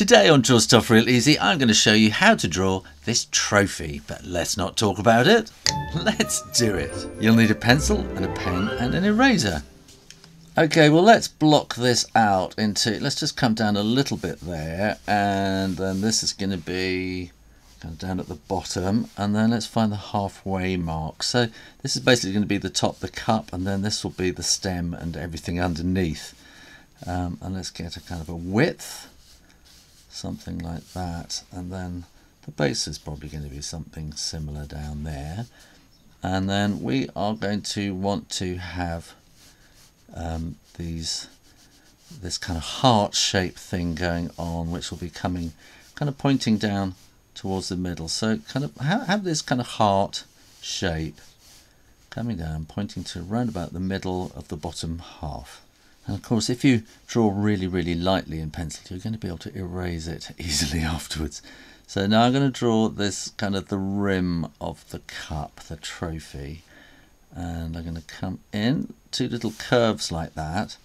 Today on Draw Stuff Real Easy, I'm going to show you how to draw this trophy, but let's not talk about it. Let's do it. You'll need a pencil and a pen and an eraser. Okay, well let's block this out into, let's just come down a little bit there, and then this is going to be kind of down at the bottom, and then let's find the halfway mark. So this is basically going to be the top of the cup, and then this will be the stem and everything underneath. And let's get a kind of a width. Something like that, and then the base is probably going to be something similar down there, and then we are going to want to have this kind of heart shaped thing going on, which will be coming kind of pointing down towards the middle. So kind of have this kind of heart shape coming down, pointing to around about the middle of the bottom half. And of course, if you draw really, really lightly in pencil, you're going to be able to erase it easily afterwards. So now I'm going to draw this kind of the rim of the cup, the trophy. And I'm going to come in, two little curves like that.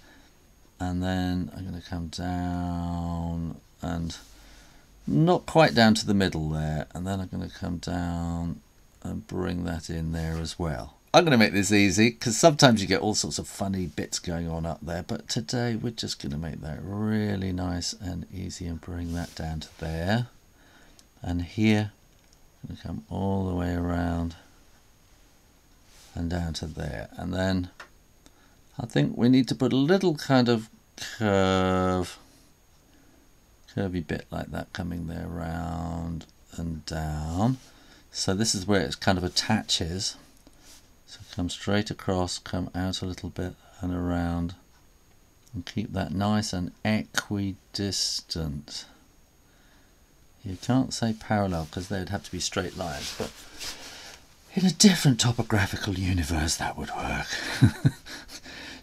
And then I'm going to come down and not quite down to the middle there. And then I'm going to come down and bring that in there as well. I'm going to make this easy because sometimes you get all sorts of funny bits going on up there, but today we're just going to make that really nice and easy and bring that down to there. And here, I'm going to come all the way around and down to there. And then I think we need to put a little kind of curvy bit like that coming there around and down. So this is where it kind of attaches. So come straight across, come out a little bit and around, and keep that nice and equidistant. You can't say parallel because they'd have to be straight lines, but in a different topographical universe that would work.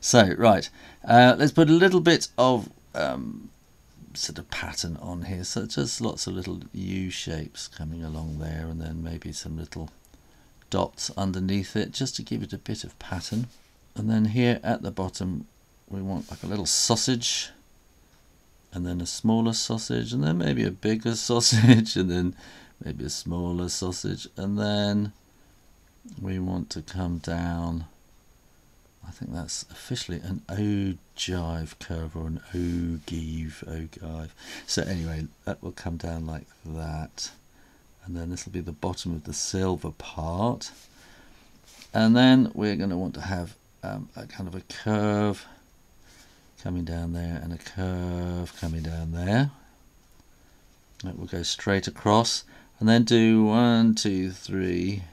So right, let's put a little bit of sort of pattern on here. So just lots of little U shapes coming along there, and then maybe some little dots underneath it just to give it a bit of pattern. And then here at the bottom we want like a little sausage, and then a smaller sausage, and then maybe a bigger sausage, and then maybe a smaller sausage, and then we want to come down. I think that's officially an ogive curve, or an ogive. So anyway, that will come down like that. And then this will be the bottom of the silver part. And then we're going to want to have a kind of a curve coming down there and a curve coming down there. That will go straight across, and then do 1, 2, 3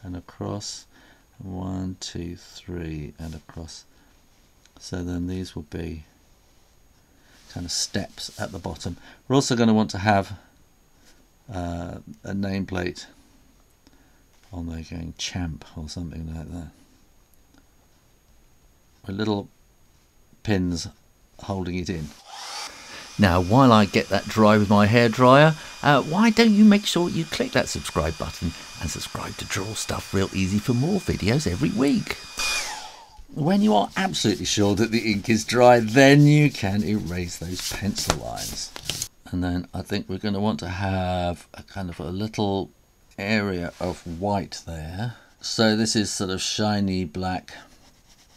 and across, 1, 2, 3 and across. So then these will be kind of steps at the bottom. We're also going to want to have a nameplate on there going champ or something like that, with little pins holding it in. Now while I get that dry with my hairdryer, why don't you make sure you click that subscribe button and subscribe to Draw Stuff Real Easy for more videos every week. When you are absolutely sure that the ink is dry, then you can erase those pencil lines. And then I think we're going to want to have a kind of a little area of white there. So this is sort of shiny black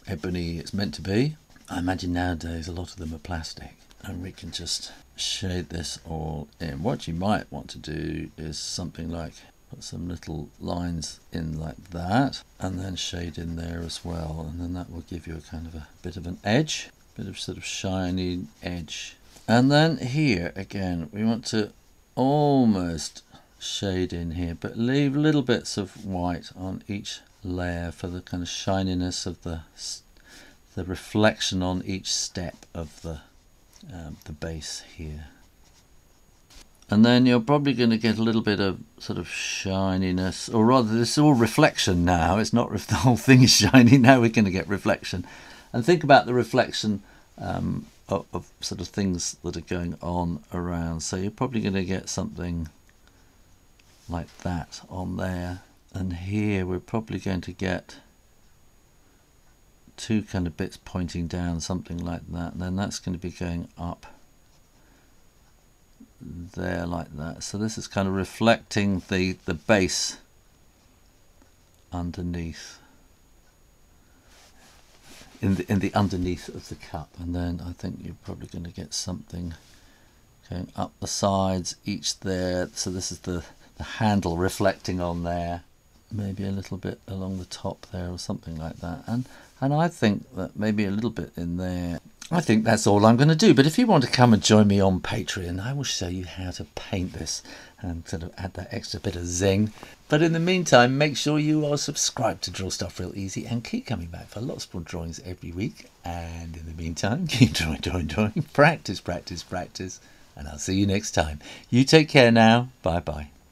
ebony it's meant to be. I imagine nowadays a lot of them are plastic, and we can just shade this all in. What you might want to do is something like put some little lines in like that, and then shade in there as well, and then that will give you a kind of a bit of an edge, bit of sort of shiny edge. And then here again we want to almost shade in here, but leave little bits of white on each layer for the kind of shininess of the reflection on each step of the base here. And then you're probably going to get a little bit of sort of shininess, or rather this is all reflection now. It's not the whole thing is shiny. Now we're going to get reflection, and think about the reflection of sort of things that are going on around. So you're probably going to get something like that on there, and here we're probably going to get two kind of bits pointing down, something like that, and then that's going to be going up there like that. So this is kind of reflecting the base underneath, in the underneath of the cup. And then I think you're probably going to get something going up the sides, each there. So this is the handle reflecting on there, maybe a little bit along the top there or something like that. And I think that maybe a little bit in there. I think that's all I'm going to do. But if you want to come and join me on Patreon, I will show you how to paint this and sort of add that extra bit of zing. But in the meantime, make sure you are subscribed to Draw Stuff Real Easy and keep coming back for lots more drawings every week. And in the meantime, keep drawing, practice, and I'll see you next time. You take care now. Bye bye.